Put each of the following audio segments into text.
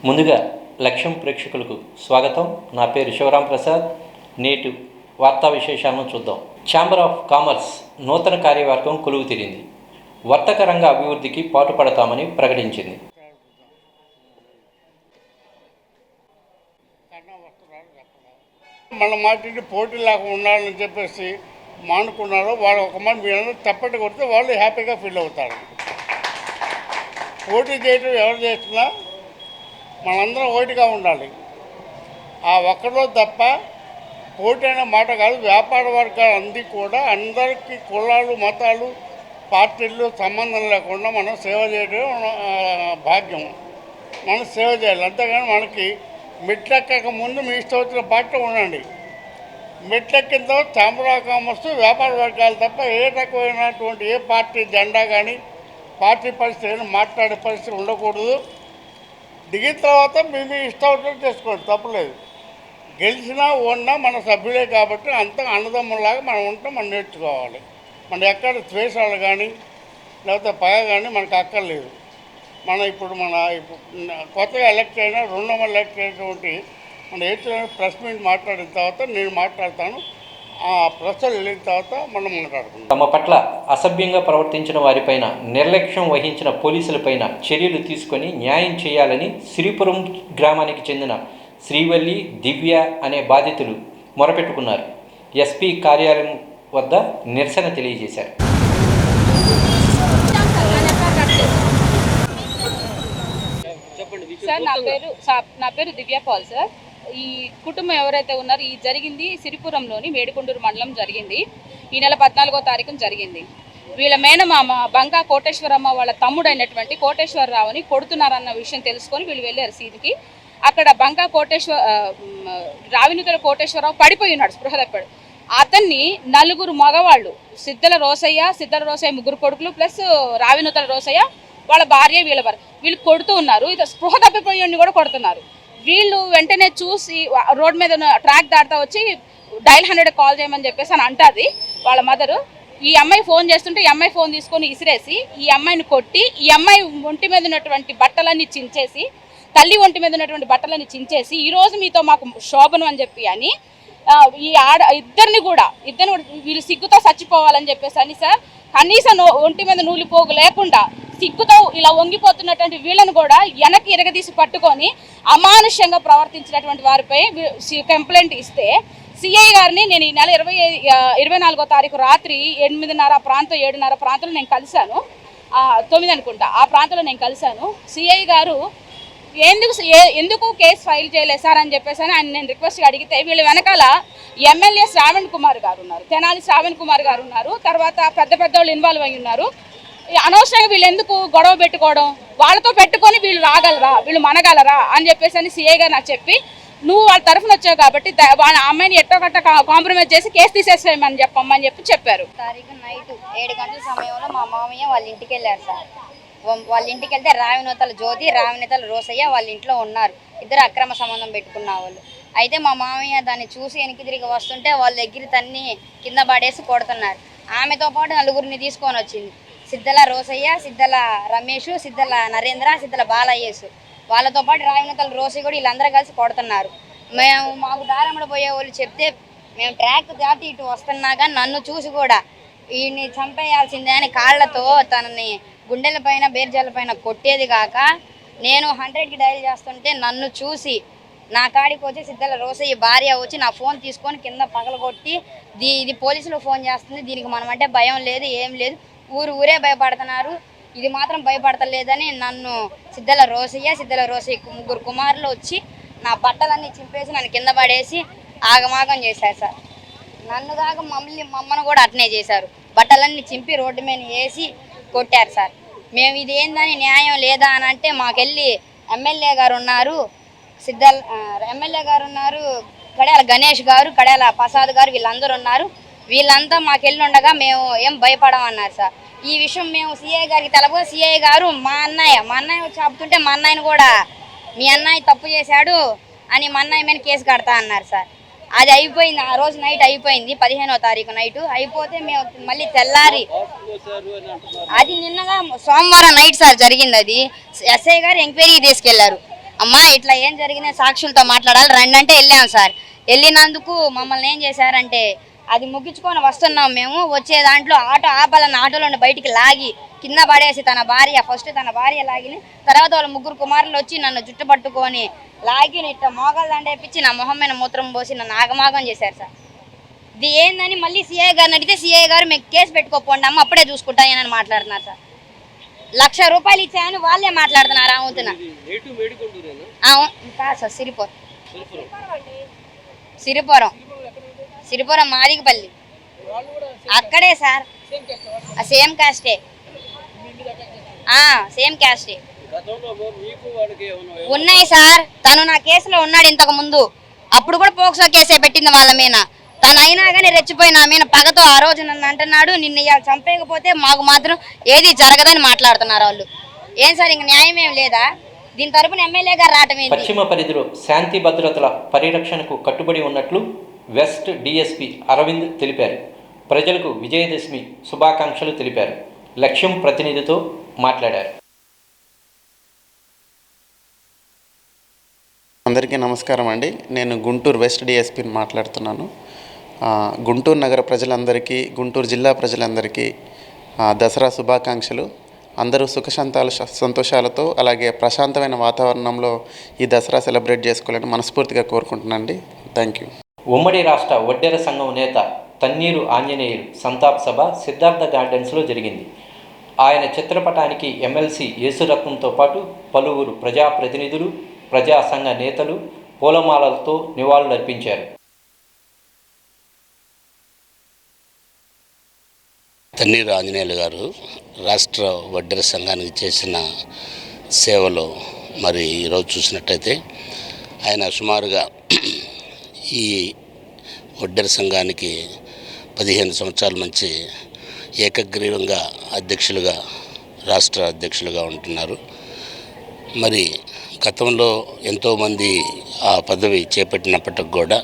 ముందుగా లక్ష్యం ప్రేక్షకులకు స్వాగతం. నా పేరు శివరాం ప్రసాద్. నేటి వార్తా విశేషాలను చూద్దాం. ఛాంబర్ ఆఫ్ కామర్స్ నూతన కార్యవర్గం కొలువు తీరింది. వర్తక రంగ అభివృద్ధికి పాటుపడతామని ప్రకటించింది. మన మాటిని పోటీ లేకుండా ఉండాలని చెప్పేసి మానుకున్నారు. వాళ్ళు ఒక మాట మీరందరూ తప్పటి కొడితే వాళ్ళు హ్యాపీగా ఫీల్ అవుతారు. పోటీ చేయటం ఎవరు చేస్తున్నా మనందరం ఒకటిగా ఉండాలి. ఆ ఒక్కరిలో తప్ప పోటీ అనే మాట కాదు. వ్యాపార వర్గాలు అంది కూడా అందరికీ కులాలు మతాలు పార్టీలు సంబంధం లేకుండా మనం సేవ చేయడం భాగ్యం. మనం సేవ చేయాలి. అంతేగాని మనకి మెట్లెక్కక ముందు మీ ఇష్టం వచ్చిన పార్టీ ఉండండి. మెట్లెక్కిన తర్వాత ఛాంబర్ ఆఫ్ కామర్స్ వ్యాపార వర్గాలు తప్ప ఏ రకమైనటువంటి ఏ పార్టీ జెండా కానీ పార్టీ పరిస్థితి ఏమైనా మాట్లాడే పరిస్థితి ఉండకూడదు. దిగిన తర్వాత మేము ఇష్టం వచ్చినట్టు చేసుకోండి, తప్పలేదు. గెలిచినా ఓడినా మన సభ్యులే కాబట్టి అంత అన్నదమ్ములాగా మనం ఉంటాం. మనం నేర్చుకోవాలి. మన ఎక్కడ ద్వేషాలు కానీ లేకపోతే పగ కానీ మనకు అక్కర్లేదు. ఇప్పుడు కొత్తగా ఎలక్ట్ అయినా రెండవ ఎలక్ట్ అయినటువంటి మన ప్రెస్ మీట్ మాట్లాడిన తర్వాత నేను మాట్లాడతాను. ఆ ప్రశ్నలు వెళ్ళిన తర్వాత మనం మాట్లాడుకుంటాం. తమ పట్ల అసభ్యంగా ప్రవర్తించిన వారిపైన నిర్లక్ష్యం వహించిన పోలీసులపైన చర్యలు తీసుకొని న్యాయం చేయాలని శ్రీపురం గ్రామానికి చెందిన శ్రీవల్లి, దివ్య అనే బాధితులు మొరపెట్టుకున్నారు. ఎస్పీ కార్యాలయం వద్ద నిరసన తెలియజేశారు. సార్, నా పేరు దివ్య పాల్ సార్. ఈ కుటుంబం ఎవరైతే ఉన్నారో ఈ జరిగింది సిరిపురంలోని మేడికొండూరు మండలం జరిగింది. ఈ నెల 14వ తారీఖున జరిగింది. వీళ్ళ మేనమామ బంగా కోటేశ్వరమ్మ వాళ్ళ తమ్ముడు అయినటువంటి కోటేశ్వరరావుని కొడుతున్నారన్న విషయం తెలుసుకొని వీళ్ళు వెళ్ళారు సీన్కి. అక్కడ బంగా రావినుతల కోటేశ్వరరావు పడిపోయి ఉన్నాడు, స్పృహ తప్పాడు. అతన్ని నలుగురు మగవాళ్ళు, సిద్ధల రోసయ్య ముగ్గురు కొడుకులు ప్లస్ రావినుతల రోసయ్య వాళ్ళ భార్య వీళ్ళు కొడుతూ ఉన్నారు. ఇది స్పృహ తప్పిపోయి కూడా కొడుతున్నారు. వీళ్ళు వెంటనే చూసి రోడ్ మీద ట్రాక్ దాటుతా వచ్చి డైల్ 100 కాల్ చేయమని చెప్పేసి అని అంటుంది వాళ్ళ మదరు. ఈ అమ్మాయి ఫోన్ చేస్తుంటే ఈ అమ్మాయి ఫోన్ తీసుకొని ఇసిరేసి ఈ అమ్మాయిని కొట్టి ఈ అమ్మాయి ఒంటి మీద ఉన్నటువంటి బట్టలన్నీ చించేసి, తల్లి ఒంటి మీద ఉన్నటువంటి బట్టలన్నీ చించేసి ఈరోజు మీతో మాకు శోభనం అని చెప్పి అని ఈ ఇద్దరిని కూడా వీళ్ళు సిగ్గుతో చచ్చిపోవాలని చెప్పేసి అని సార్ కనీసం ఒంటి మీద నూలిపోగు లేకుండా సిగ్గుతో ఇలా వంగిపోతున్నటువంటి వీళ్ళను కూడా వెనక్కి ఇరగదీసి పట్టుకొని అమానుష్యంగా ప్రవర్తించినటువంటి వారిపై కంప్లైంట్ ఇస్తే సిఐ గారిని నేను ఈ నెల 24వ తారీఖు రాత్రి 8:30 ప్రాంతం 7:30 ప్రాంతంలో నేను కలిశాను. 9 అనుకుంటా ఆ ప్రాంతంలో నేను కలిశాను. సిఐ గారు ఎందుకు కేసు ఫైల్ చేయలేదు సార్ అని చెప్పేసి అని ఆయన నేను రిక్వెస్ట్ అడిగితే వీళ్ళ వెనకాల ఎమ్మెల్యే శ్రావణ్ కుమార్ గారు ఉన్నారు, తెనాలి శ్రావణ్ కుమార్ గారు ఉన్నారు, తర్వాత పెద్ద వాళ్ళు ఇన్వాల్వ్ అయి ఉన్నారు. అనవసరంగా వీళ్ళు ఎందుకు గొడవ పెట్టుకోవడం, వాళ్ళతో పెట్టుకొని వీళ్ళు రాగలరా, వీళ్ళు మనగలరా అని చెప్పేసి అని సిఐ గారు నాకు చెప్పి నువ్వు వాళ్ళ తరఫున వచ్చావు కాబట్టి వాళ్ళ అమ్మాయిని ఎట్టోగట్ట కాంప్రమైజ్ చేసి కేసు తీసేసేయమని చెప్పారు. తారీఖు నైట్ 7 గంటల సమయంలో మా మామయ్య వాళ్ళ ఇంటికి వెళ్ళారు సార్. వాళ్ళ ఇంటికి వెళ్తే రావినోతల జ్యోతి, రావినోతల రోసయ్య వాళ్ళ ఇంట్లో ఉన్నారు. ఇద్దరు అక్రమ సంబంధం పెట్టుకున్న వాళ్ళు. అయితే మా మామయ్య దాన్ని చూసి వెనక్కి తిరిగి వస్తుంటే వాళ్ళ దగ్గర తన్ని కింద పడేసి కొడుతున్నారు. ఆమెతో పాటు నలుగురిని తీసుకొని వచ్చింది. సిద్ధల రోసయ్య, సిద్ధల రమేష్, సిద్ధల నరేంద్ర, సిద్ధల బాలయ్యేసు, వాళ్ళతో పాటు రావినోతల రోసయ్య కూడా వీళ్ళందరూ కలిసి కొడుతున్నారు. మాకు దారమ్మడ పోయే వాళ్ళు చెప్తే మేము ట్రాక్ దాటి ఇటు వస్తున్నా కానీ నన్ను చూసి కూడా వీడిని చంపేయాల్సిందే అని కాళ్లతో తనని గుండెల పైన బేర్జాల పైన కొట్టేది కాక నేను 100కి డైల్ చేస్తుంటే నన్ను చూసి నా కాడికి వచ్చి సిద్ధల రోసయ్య భార్య వచ్చి నా ఫోన్ తీసుకొని కింద పగలగొట్టి ఇది పోలీసులు ఫోన్ చేస్తుంది, దీనికి మనం అంటే భయం లేదు, ఏం లేదు, ఊరే భయపడుతున్నారు, ఇది మాత్రం భయపడతలేదని నన్ను సిద్ధల రోసయ్య ముగ్గురు కుమారులు వచ్చి నా బట్టలన్నీ చింపేసి నన్ను కింద పడేసి ఆగమాగం చేశారు సార్. నన్ను కాక మమ్మల్ని కూడా అట్నే చేశారు. బట్టలన్నీ చింపి రోడ్డు మీద వేసి కొట్టారు సార్. మేము ఇది ఏందని న్యాయం లేదా అని అంటే మాకెళ్ళి ఎమ్మెల్యే గారు ఉన్నారు, ఎమ్మెల్యే గారు ఉన్నారు, కడాల గణేష్ గారు, కడాల ప్రసాద్ గారు, వీళ్ళందరూ ఉన్నారు. వీళ్ళంతా మాకెళ్ళి ఉండగా మేము ఏం భయపడమన్నారు సార్. ఈ విషయం మేము సిఐ గారికి తెలపగా సిఐ గారు మా అన్నయ్య వచ్చి ఆపుతుంటే మా అన్నయ్యను కూడా మీ అన్నయ్య తప్పు చేశాడు అని మా అన్నయ్య మీద కేసు కడతా అన్నారు సార్. అది అయిపోయింది. ఆ రోజు నైట్ అయిపోయింది, 15వ తారీఖు నైట్ అయిపోతే మేము మళ్ళీ తెల్లారి అది నిన్నగా సోమవారం నైట్ సార్ జరిగింది. అది ఎస్ఐ గారు ఎంక్వైరీ తీసుకెళ్లారు. అమ్మా ఇట్లా ఏం జరిగినా సాక్షులతో మాట్లాడాలి రండి అంటే వెళ్ళాము సార్. వెళ్ళినందుకు మమ్మల్ని ఏం చేశారంటే అది ముగించుకొని వస్తున్నాం మేము, వచ్చే దాంట్లో ఆటో ఆపాలని ఆటోలో బయటికి లాగి కింద పడేసి ఫస్ట్ తన భార్య లాగిన తర్వాత వాళ్ళ 3 కుమారులు వచ్చి నన్ను జుట్టు పట్టుకొని లాగి ఇట్లా మోకాలు దండేపించి నా మొహం మీద మూత్రం పోసి నన్ను ఆగమాగం చేశారు సార్. ఇది ఏందని మళ్ళీ సిఐ గారిని అడిగితే సిఐ గారు మీకు కేసు పెట్టుకోపోండి అమ్మ అప్పుడే చూసుకుంటాయని మాట్లాడుతున్నారు సార్. 1,00,000 రూపాయలు ఇచ్చాయని వాళ్ళే మాట్లాడుతున్నారు. అవుతున్నా కాదు సార్, సిరిపురం మాదిగపల్లి అక్కడే సార్. సేమ్ క్యాస్టే, సేమ్ క్యాస్టే ఉన్నాయి సార్. తను నా కేసులో ఉన్నాడు ఇంతకు ముందు, అప్పుడు కూడా పోక్సో కేసే పెట్టింది వాళ్ళ మీద. తను అయినా కానీ రెచ్చిపోయి నా మీద పగతో ఆ రోజు నన్ను అంటున్నాడు, నిన్ను ఇవాళ చంపేయకపోతే మాకు మాత్రం ఏది జరగదని మాట్లాడుతున్నారు వాళ్ళు. ఏం సార్ ఇంక న్యాయం ఏం లేదా? దీని తరపున ఎమ్మెల్యే గారు రావటం ఏంటి? పశ్చిమ పరిధిలో శాంతి భద్రతల పరిరక్షణకు కట్టుబడి ఉన్నట్లు వెస్ట్ డిఎస్పీ అరవింద్ తెలిపారు. ప్రజలకు విజయదశమి శుభాకాంక్షలు తెలిపారు. లక్ష్యం ప్రతినిధితో మాట్లాడారు. అందరికీ నమస్కారం అండి. నేను గుంటూరు వెస్ట్ డిఎస్పీని మాట్లాడుతున్నాను. గుంటూరు నగర ప్రజలందరికీ, గుంటూరు జిల్లా ప్రజలందరికీ దసరా శుభాకాంక్షలు. అందరూ సంతోషాలతో అలాగే ప్రశాంతమైన వాతావరణంలో ఈ దసరా సెలబ్రేట్ చేసుకోవాలని మనస్ఫూర్తిగా కోరుకుంటున్నానండి. Thank you. ఉమ్మడి రాష్ట్ర వడ్డెర సంఘం నేత తన్నీరు ఆంజనేయులు సంతాప సభ సిద్ధార్థ గార్డెన్స్లో జరిగింది. ఆయన చిత్రపటానికి ఎమ్మెల్సీ యేసురత్నంతో పాటు పలువురు ప్రజాప్రతినిధులు, ప్రజా సంఘ నేతలు పూలమాలలతో నివాళులర్పించారు. తన్నీరు ఆంజనేయులు గారు రాష్ట్ర వడ్డెర సంఘానికి చేసిన సేవలు మరి ఈరోజు చూసినట్టయితే ఆయన సుమారుగా ఈ వడ్డెర సంఘానికి 15 సంవత్సరాల నుంచి ఏకగ్రీవంగా రాష్ట్ర అధ్యక్షులుగా ఉంటున్నారు. మరి గతంలో ఎంతోమంది ఆ పదవి చేపట్టినప్పటికి కూడా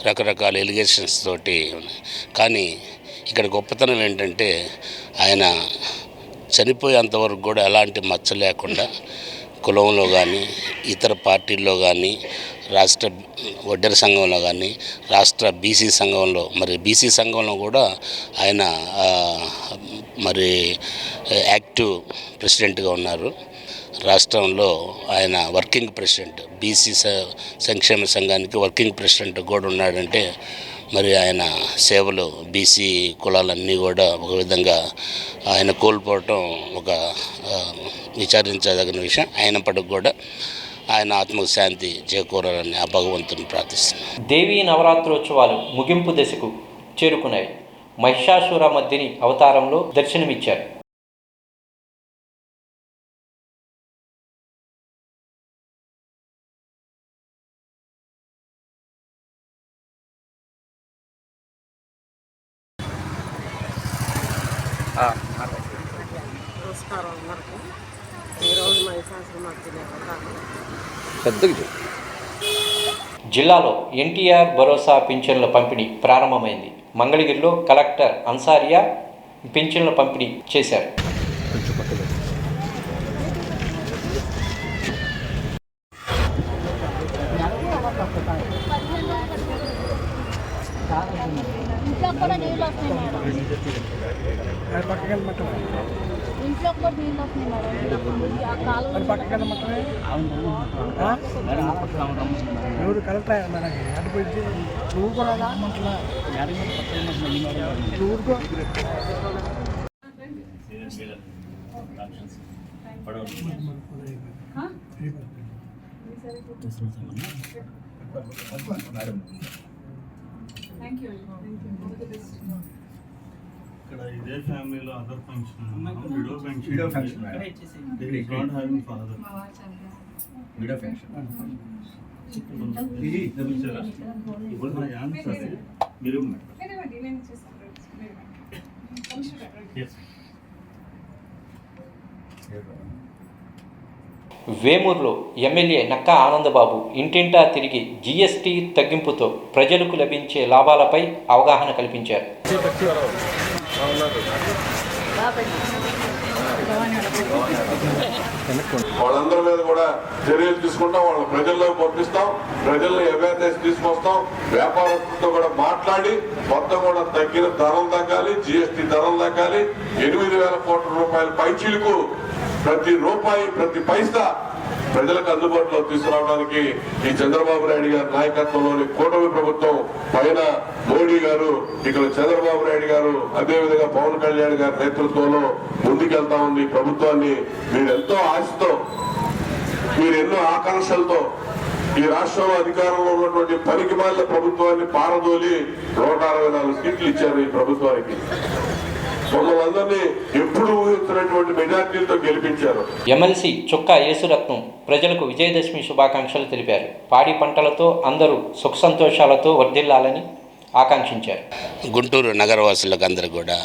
రకరకాల ఎలిగేషన్స్ తోటి, కానీ ఇక్కడ గొప్పతనం ఏంటంటే ఆయన చనిపోయేంతవరకు కూడా ఎలాంటి మచ్చ లేకుండా కులంలో కానీ ఇతర పార్టీల్లో కానీ రాష్ట్ర వడ్డెర సంఘంలో కానీ రాష్ట్ర బీసీ సంఘంలో, మరి బీసీ సంఘంలో కూడా ఆయన మరి యాక్టివ్ ప్రెసిడెంట్గా ఉన్నారు. రాష్ట్రంలో ఆయన వర్కింగ్ ప్రెసిడెంట్, బీసీ సంక్షేమ సంఘానికి వర్కింగ్ ప్రెసిడెంట్ కూడా ఉన్నాడంటే మరి ఆయన సేవలు బీసీ కులాలన్నీ కూడా ఒక విధంగా ఆయన కోల్పోవటం ఒక విచారించదగిన విషయం. అయినప్పటికి కూడా ఆయన ఆత్మకు శాంతి చేకూరాలని ఆ భగవంతుని ప్రార్థిస్తున్నాను. దేవీ నవరాత్రోత్సవాలు ముగింపు దశకు చేరుకున్నాయి. మహిషాసురమర్దిని అవతారంలో దర్శనమిచ్చారు. నమస్కారం అందరికీ. ఈరోజు మహిషాసురమర్దిని జిల్లాలో ఎన్టీఆర్ భరోసా పింఛన్ల పంపిణీ ప్రారంభమైంది. మంగళగిరిలో కలెక్టర్ అన్సారియా పింఛన్ల పంపిణీ చేశారు. ఇంట్లో కూడా నీళ్ళు వస్తున్నాయి ఎవరు కరెక్ట్ నువ్వు కూడా థ్యాంక్ యూ. ఇక్కడ ఇదే ఫ్యామిలీలో other function widow function not having father widow function ఇప్పుడు నా ఆన్సర్ మీరు వేమూరులో ఎమ్మెల్యే నక్కా ఆనందబాబు ఇంటింటా తిరిగి జీఎస్టీ తగ్గింపుతో ప్రజలకు లభించే లాభాలపై అవగాహన కల్పించారు. వాళ్ళందరి మీద కూడా చర్యలు తీసుకుంటాం, వాళ్ళ ప్రజల్లోకి పంపిస్తాం, ప్రజల్లో అవేర్నెస్ తీసుకొస్తాం, వ్యాపారస్తులతో కూడా మాట్లాడి మొత్తం కూడా తగ్గిన ధరలు తగ్గాలి, జిఎస్టీ ధరలు తగ్గాలి, 8,000 కోట్ల రూపాయల పైచీలకు ప్రతి రూపాయి ప్రతి పైసా ప్రజలకు అందుబాటులో తీసుకురావడానికి ఈ చంద్రబాబు నాయుడు గారి నాయకత్వంలోని కూటమి ప్రభుత్వం పైన మోడీ గారు, ఇక్కడ చంద్రబాబు నాయుడు గారు, అదేవిధంగా పవన్ కళ్యాణ్ గారి నేతృత్వంలో ముందుకెళ్తా ఉంది. ప్రభుత్వాన్ని మీరు ఎంతో ఆశతో, మీరు ఎన్నో ఆకాంక్షలతో ఈ రాష్ట్రంలో అధికారంలో ఉన్నటువంటి పనికిమాలిన ప్రభుత్వాన్ని పారదోలి 164 సీట్లు ఇచ్చారు ఈ ప్రభుత్వానికి. మమ్మల్ని అందరినీ ఎప్పుడు ఊహించినటువంటి మెజార్టీలతో గెలిపించారు. ఎమ్మెల్సీ చుక్కా యేసురత్నం ప్రజలకు విజయదశమి శుభాకాంక్షలు తెలిపారు. పాడి పంటలతో అందరూ సుఖ సంతోషాలతో వర్ధిల్లాలని ఆకాంక్షించారు. గుంటూరు నగరవాసులకు అందరూ కూడా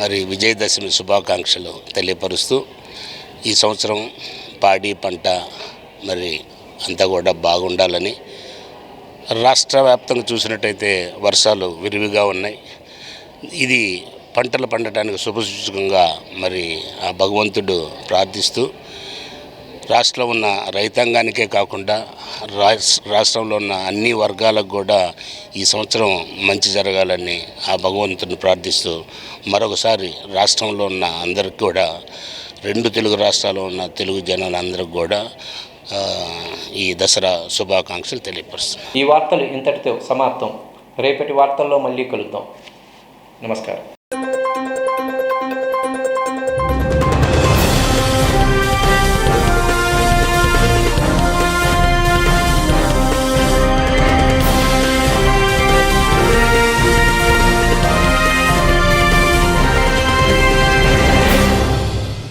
మరి విజయదశమి శుభాకాంక్షలు తెలియపరుస్తూ ఈ సంవత్సరం పాడి పంట మరి అంతా కూడా బాగుండాలని, రాష్ట్ర వ్యాప్తంగా చూసినట్టయితే వర్షాలు విరివిగా ఉన్నాయి. ఇది పంటలు పండటానికి శుభసూచకంగా మరి ఆ భగవంతుడు ప్రార్థిస్తూ రాష్ట్రంలో ఉన్న రైతాంగానికే కాకుండా రాష్ట్రంలో ఉన్న అన్ని వర్గాలకు కూడా ఈ సంవత్సరం మంచి జరగాలని ఆ భగవంతుడిని ప్రార్థిస్తూ మరొకసారి రాష్ట్రంలో ఉన్న అందరికి కూడా, 2 తెలుగు రాష్ట్రాల్లో ఉన్న తెలుగు జనాలందరికీ కూడా ఈ దసరా శుభాకాంక్షలు తెలియపరుస్తున్నాను. ఈ వార్తలు ఇంతటితో సమాప్తం. రేపటి వార్తల్లో మళ్ళీ కలుద్దాం. నమస్కారం.